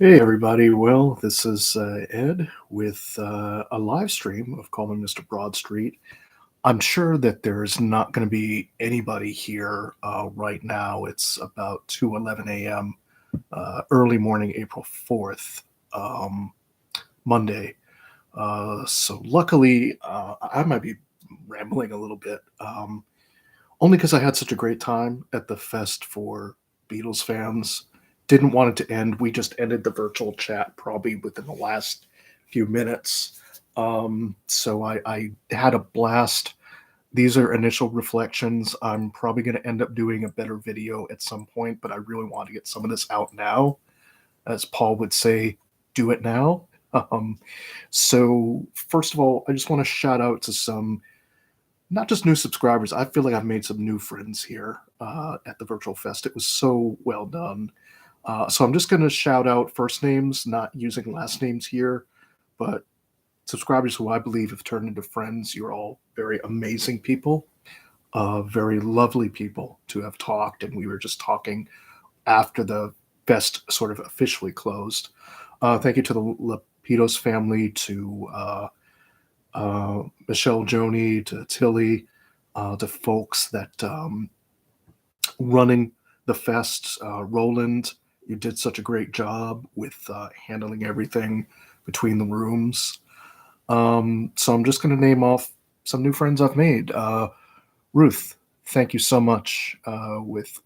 Hey everybody, well, this is Ed with a live stream of Calling Mr. Broadstreet. I'm sure that there's not going to be anybody here right now. It's about 2:11 a.m. Early morning, April 4th, um, Monday. So luckily, I might be rambling a little bit, only because I had such a great time at the fest for Beatles fans. Didn't want it to end. We just ended the virtual chat probably within the last few minutes. So I had a blast. These are initial reflections. I'm probably going to end up doing a better video at some point, but I really want to get some of this out now. As Paul would say, do it now. Um, so, first of all, I just want to shout out to some not just new subscribers. I feel like I've made some new friends here at the virtual fest. It was so well done. So I'm just going to shout out first names, not using last names here, but subscribers who I believe have turned into friends. You're all very amazing people, very lovely people to have talked. And we were just talking after the fest sort of officially closed. Thank you to the Lapidos family, to Michelle Joni, to Tilly, to folks that running the fest. Roland, you did such a great job with handling everything between the rooms. So I'm just going to name off some new friends I've made. Ruth, thank you so much with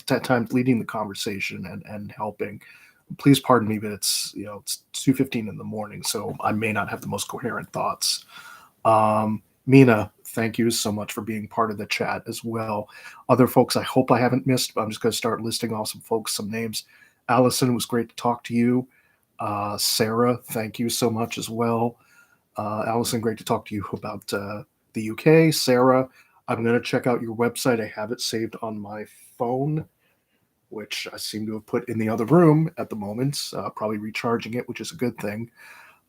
at times leading the conversation and helping. Please pardon me, but it's 2:15 in the morning, so I may not have the most coherent thoughts. Mina, thank you so much for being part of the chat as well. Other folks, I hope I haven't missed, but I'm just going to start listing off some folks, some names. Allison, it was great to talk to you. Sarah, thank you so much as well. Allison, great to talk to you about the UK. Sarah, I'm going to check out your website. I have it saved on my phone, which I seem to have put in the other room at the moment, probably recharging it, which is a good thing.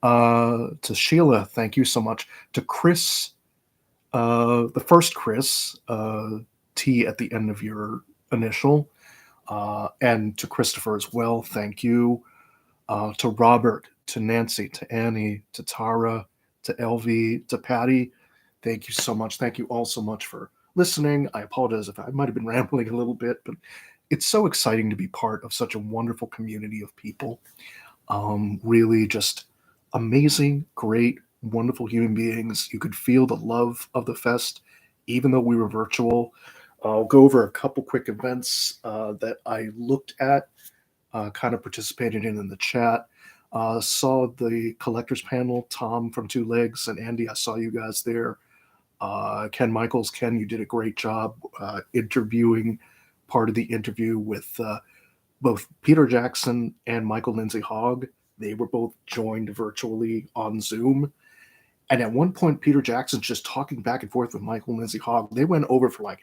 To Sheila, thank you so much. To Chris, the first Chris, T at the end of your initial, and to Christopher as well, thank you. To Robert, to Nancy, to Annie, to Tara, to Elvie, to Patty, thank you so much. Thank you all so much for listening. I apologize if I might have been rambling a little bit, but it's so exciting to be part of such a wonderful community of people. Really just amazing, great, wonderful human beings. You could feel the love of the fest, even though we were virtual. I'll go over a couple quick events that I looked at, kind of participated in the chat. Saw the collectors panel, Tom from Two Legs and Andy. I saw you guys there. Ken Michaels, Ken, you did a great job interviewing part of the interview with both Peter Jackson and Michael Lindsay Hogg. They were both joined virtually on Zoom. And at one point, Peter Jackson's just talking back and forth with Michael Lindsay Hogg. They went over for like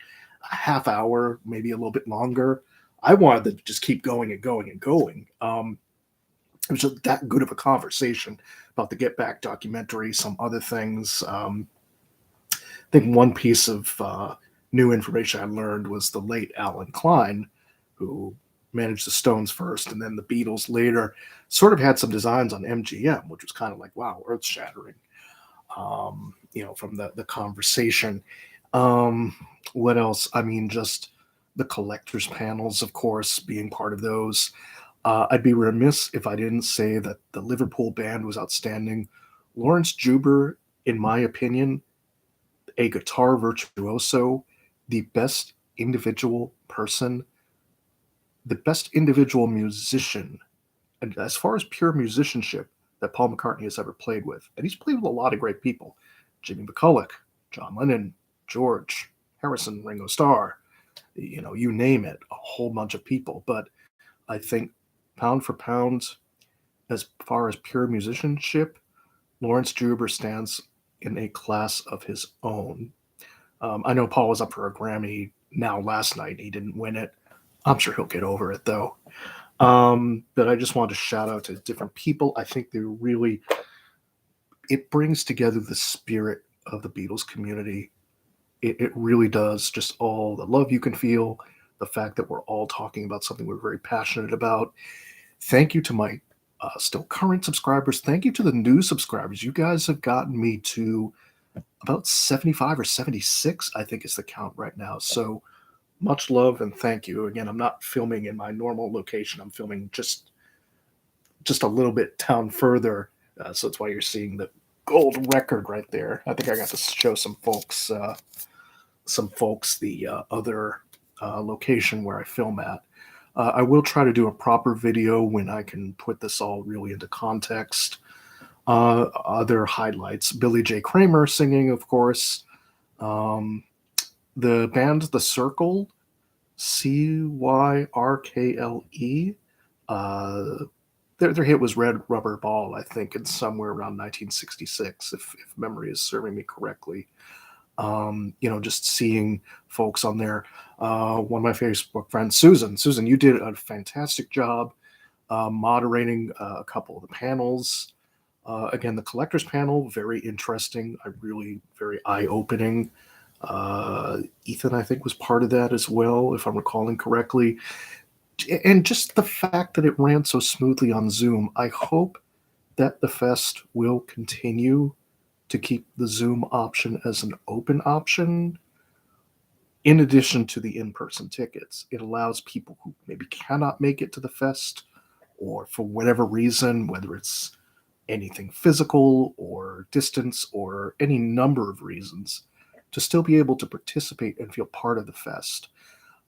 a half hour, maybe a little bit longer. I wanted to just keep going and going and going. It was just that good of a conversation about the Get Back documentary, some other things. I think one piece of new information I learned was the late Alan Klein, who managed the Stones first and then the Beatles later, sort of had some designs on MGM, which was kind of like, wow, earth shattering, from the conversation. Um, what else? I mean, just the collectors panels, of course, being part of those. I'd be remiss if I didn't say that the Liverpool band was outstanding. Lawrence Juber, in my opinion, a guitar virtuoso, the best individual person, the best individual musician, and as far as pure musicianship that Paul McCartney has ever played with. And he's played with a lot of great people: Jimmy McCulloch, John Lennon, George Harrison, Ringo Starr, you name it, a whole bunch of people. But I think pound for pound, as far as pure musicianship, Lawrence Juber stands in a class of his own. I know Paul was up for a Grammy now last night. He didn't win it. I'm sure he'll get over it though. But I just wanted to shout out to different people. I think it brings together the spirit of the Beatles community. It really does. Just all the love you can feel, the fact that we're all talking about something we're very passionate about. Thank you to my still current subscribers. Thank you to the new subscribers. You guys have gotten me to about 75 or 76, I think is the count right now. So much love and thank you. Again, I'm not filming in my normal location. I'm filming just a little bit down further. So that's why you're seeing the gold record right there. I think I got to show some folks the other location where I film at. I will try to do a proper video when I can put this all really into context. Other highlights: Billy J. Kramer singing, of course. Um, the band The Circle, Cyrkle. Uh, their hit was Red Rubber Ball, I think, in somewhere around 1966, if memory is serving me correctly. Just seeing folks on there. One of my Facebook friends, Susan. Susan, you did a fantastic job moderating a couple of the panels. Again, the collectors panel, very interesting. Very eye opening. Ethan, I think, was part of that as well, if I'm recalling correctly. And just the fact that it ran so smoothly on Zoom, I hope that the fest will continue to keep the Zoom option as an open option in addition to the in-person tickets. It allows people who maybe cannot make it to the fest or for whatever reason, whether it's anything physical or distance or any number of reasons, to still be able to participate and feel part of the fest.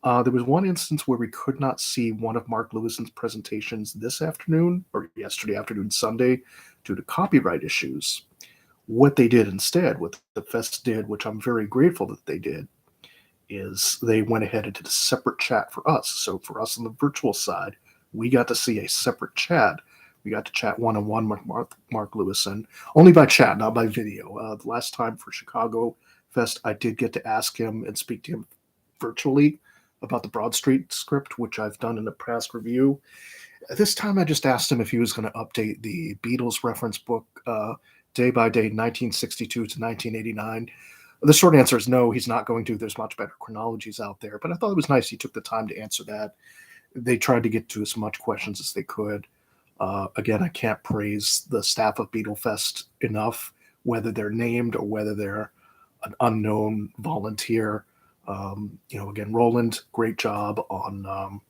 There was one instance where we could not see one of Mark Lewison's presentations this afternoon or yesterday afternoon, Sunday, due to copyright issues. What they did instead, what the fest did, which I'm very grateful that they did, is they went ahead and did a separate chat for us. So for us on the virtual side, we got to see a separate chat. We got to chat one-on-one with Mark Lewison, only by chat, not by video. The last time for Chicago Fest, I did get to ask him and speak to him virtually about the Broad Street script, which I've done in a past review. This time I just asked him if he was going to update the Beatles reference book day by day, 1962 to 1989. The short answer is no, he's not going to. There's much better chronologies out there. But I thought it was nice he took the time to answer that. They tried to get to as much questions as they could. Again, I can't praise the staff of Beatle Fest enough, whether they're named or whether they're an unknown volunteer. Again, Roland, great job on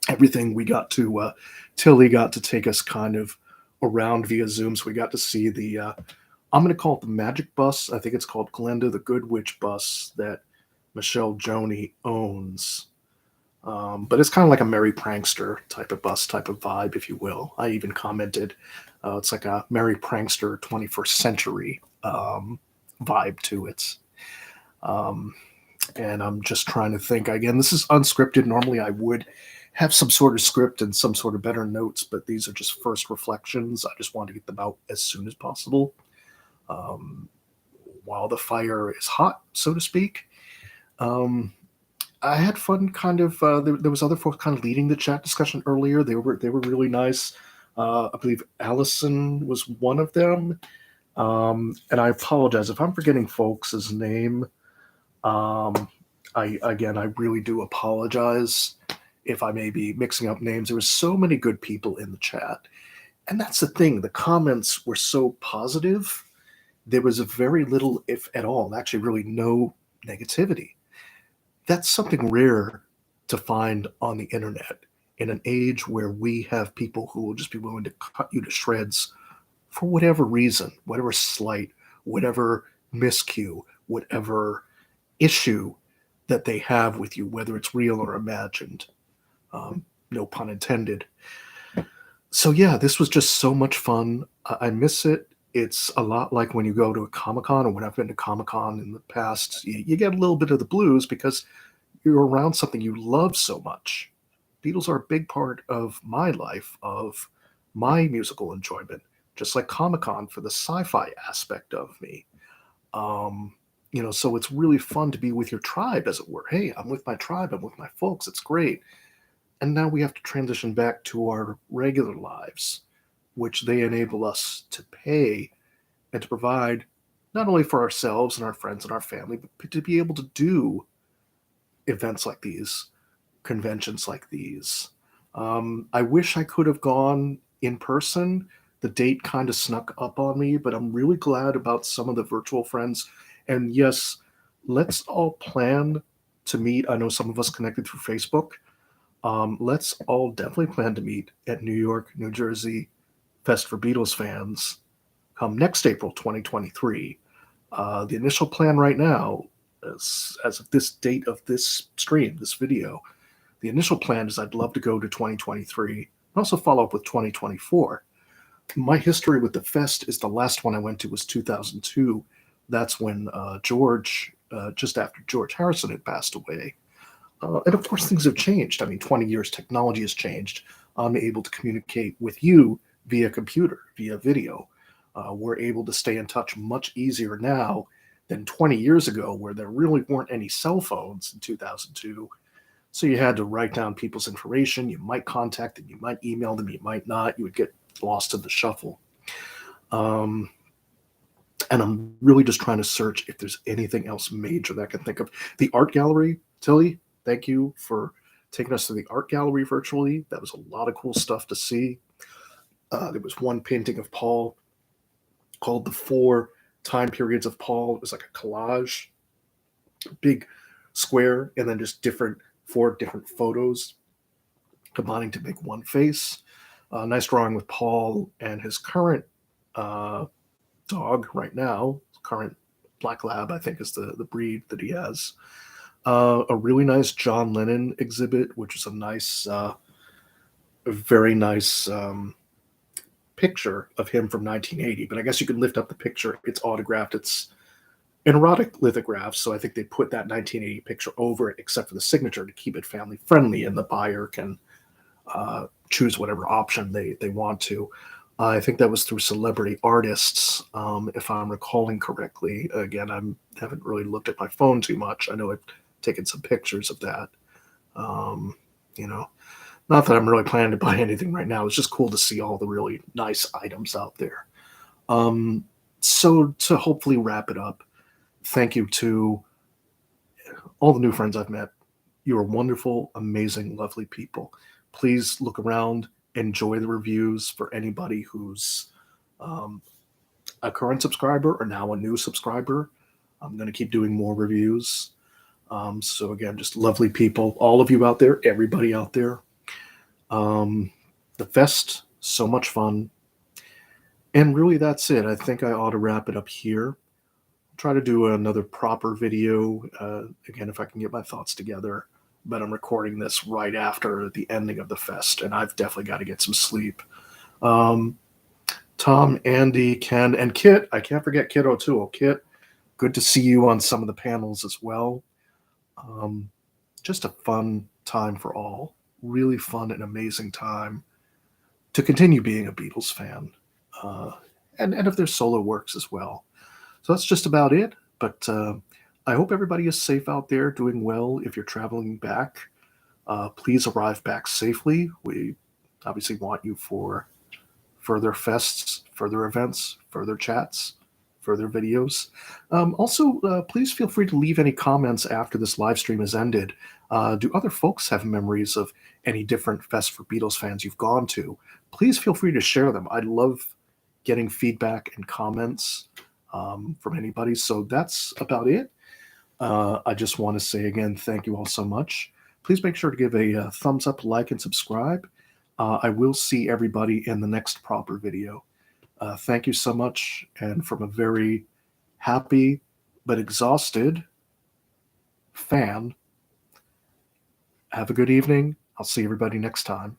everything. We got to Tilly got to take us kind of around via Zoom, so we got to see the I'm going to call it the Magic Bus. I think it's called Glenda the Good Witch Bus that Michelle Joni owns. But it's kind of like a Merry Prankster type of bus, type of vibe, if you will. I even commented it's like a Merry Prankster 21st century vibe to it. And I'm just trying to think. Again, this is unscripted. Normally I would have some sort of script and some sort of better notes, but these are just first reflections. I just want to get them out as soon as possible. While the fire is hot, so to speak. I had fun kind of there was other folks kind of leading the chat discussion earlier. They were really nice. I believe Allison was one of them. And I apologize if I'm forgetting folks' name. I really do apologize if I may be mixing up names. There were so many good people in the chat. And that's the thing. The comments were so positive. There was a very little, if at all, actually really no negativity. That's something rare to find on the internet in an age where we have people who will just be willing to cut you to shreds for whatever reason, whatever slight, whatever miscue, whatever issue that they have with you, whether it's real or imagined. No pun intended. So yeah, this was just so much fun. I miss it. It's a lot like when you go to a Comic-Con, or when I've been to Comic-Con in the past, you get a little bit of the blues because you're around something you love so much. Beatles are a big part of my life, of my musical enjoyment, just like Comic-Con for the sci-fi aspect of me. So it's really fun to be with your tribe, as it were. Hey, I'm with my tribe, I'm with my folks, it's great. And now we have to transition back to our regular lives, which they enable us to pay and to provide not only for ourselves and our friends and our family, but to be able to do events like these, conventions like these. I wish I could have gone in person. The date kind of snuck up on me, but I'm really glad about some of the virtual friends. And yes, let's all plan to meet. I know some of us connected through Facebook. Let's all definitely plan to meet at New York, New Jersey Fest for Beatles fans come next April 2023. The initial plan right now, as of this date of this stream, this video, the initial plan is I'd love to go to 2023 and also follow up with 2024. My history with the fest is the last one I went to was 2002. That's when George, just after George Harrison had passed away. And of course, things have changed. I mean, 20 years, technology has changed. I'm able to communicate with you via computer, via video. We're able to stay in touch much easier now than 20 years ago, where there really weren't any cell phones in 2002. So you had to write down people's information. You might contact them, you might email them, you might not. You would get lost in the shuffle. Um, and I'm really just trying to search if there's anything else major that I can think of. The art gallery, Tilly, thank you for taking us to the art gallery virtually. That was a lot of cool stuff to see. There was one painting of Paul called The Four Time Periods of Paul. It was like a collage, big square, and then just four different photos combining to make one face. Nice drawing with Paul and his current dog right now. Current black lab, I think, is the breed that he has. A really nice John Lennon exhibit, which is a very nice picture of him from 1980. But I guess you could lift up the picture. It's autographed. It's an erotic lithograph, so I think they put that 1980 picture over it, except for the signature, to keep it family friendly, and the buyer can choose whatever option they want to. I think that was through celebrity artists, if I'm recalling correctly. Again, I haven't really looked at my phone too much. I know I've taken some pictures of that. Um, you know, not that I'm really planning to buy anything right now. It's just cool to see all the really nice items out there. So to hopefully wrap it up, thank you to all the new friends I've met. You are wonderful, amazing, lovely people. Please look around, enjoy the reviews for anybody who's um, a current subscriber or now a new subscriber. I'm going to keep doing more reviews. So, again, just lovely people, all of you out there, everybody out there. The fest, so much fun. And really, that's it. I think I ought to wrap it up here. Try to do another proper video again if I can get my thoughts together, but I'm recording this right after the ending of the fest, and I've definitely got to get some sleep. um, Tom, Andy, Ken, and Kit, I can't forget Kit O'Toole. Kit, good to see you on some of the panels as well. um, just a fun time for all, really fun and amazing time to continue being a Beatles fan, uh, and if their solo works as well. So that's just about it. But I hope everybody is safe out there, doing well. If you're traveling back, please arrive back safely. We obviously want you for further fests, further events, further chats, further videos. Also, please feel free to leave any comments after this live stream has ended. Do other folks have memories of any different Fest for Beatles fans you've gone to? Please feel free to share them. I love getting feedback and comments from anybody. So that's about it. I just want to say again, thank you all so much. Please make sure to give a thumbs up, like, and subscribe. I will see everybody in the next proper video. Thank you so much. And from a very happy but exhausted fan, have a good evening. I'll see everybody next time.